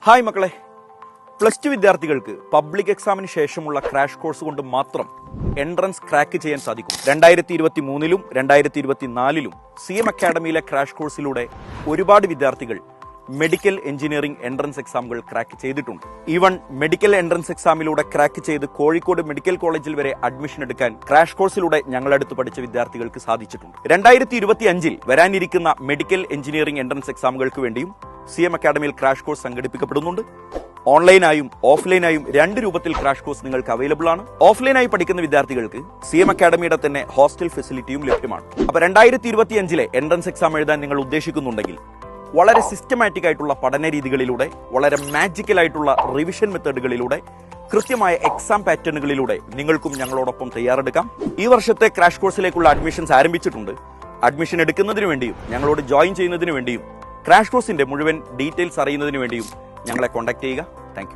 Hi മക്കളെ, plus two വിദ്യാർത്ഥികൾക്ക് public എക്സാമിന് ശേഷമുള്ള ക്രാഷ് കോഴ്സ് കൊണ്ട് മാത്രം എൻട്രൻസ് ക്രാക്ക് ചെയ്യാൻ സാധിക്കും. 2023-ലും 2024-ലും CM അക്കാഡമിയിലെ ക്രാഷ് കോഴ്സിലൂടെ ഒരുപാട് വിദ്യാർത്ഥികൾ മെഡിക്കൽ എഞ്ചിനീയറിംഗ് എൻട്രൻസ് എക്സാമുകൾ ക്രാക്ക് ചെയ്തിട്ടുണ്ട്. ഈവൻ മെഡിക്കൽ എൻട്രൻസ് എക്സാമിലൂടെ ക്രാക്ക് ചെയ്ത് കോഴിക്കോട് മെഡിക്കൽ കോളേജിൽ വരെ അഡ്മിഷൻ എടുക്കാൻ ക്രാഷ് കോഴ്സിലൂടെ ഞങ്ങളടുത്ത് പഠിച്ച വിദ്യാർത്ഥികൾക്ക് സാധിച്ചിട്ടുണ്ട്. 2025-ൽ വരാനിരിക്കുന്ന മെഡിക്കൽ എഞ്ചിനീയറിംഗ് എൻട്രൻസ് എക്സാമുകൾക്ക് വേണ്ടിയും CM അക്കാഡമിയിൽ ക്രാഷ് കോഴ്സ് സംഘടിപ്പിക്കപ്പെടുന്നുണ്ട്. ഓൺലൈനായും ഓഫ്ലൈനായും 2 രൂപത്തിൽ ക്രാഷ് കോഴ്സ് നിങ്ങൾക്ക് അവൈലബിൾ ആണ്. ഓഫ്ലൈനായി പഠിക്കുന്ന വിദ്യാർത്ഥികൾക്ക് CM അക്കാഡമിയുടെ തന്നെ ഹോസ്റ്റൽ ഫെസിലിറ്റിയും ലഭ്യമാണ്. അപ്പോൾ 2025-ലെ എൻട്രൻസ് എക്സാം എഴുതാൻ നിങ്ങൾ ഉദ്ദേശിക്കുന്നുണ്ടെങ്കിൽ വളരെ സിസ്റ്റമാറ്റിക് ആയിട്ടുള്ള പഠന രീതികളിലൂടെ, വളരെ മാജിക്കൽ ആയിട്ടുള്ള റിവിഷൻ മെത്തേഡുകളിലൂടെ, കൃത്യമായ എക്സാം പാറ്റേണുകളിലൂടെ നിങ്ങൾക്കും ഞങ്ങളോടൊപ്പം തയ്യാറെടുക്കാം. ഈ വർഷത്തെ ക്രാഷ് കോഴ്സിലേക്കുള്ള അഡ്മിഷൻസ് ആരംഭിച്ചിട്ടുണ്ട്. അഡ്മിഷൻ എടുക്കുന്നതിന് വേണ്ടിയും ഞങ്ങളോട് ജോയിൻ ചെയ്യുന്നതിന് വേണ്ടിയും ക്രാഷ് കോഴ്സിന്റെ മുഴുവൻ ഡീറ്റെയിൽസ് അറിയുന്നതിന് വേണ്ടിയും ഞങ്ങളെ കോൺടാക്ട് ചെയ്യുക. താങ്ക്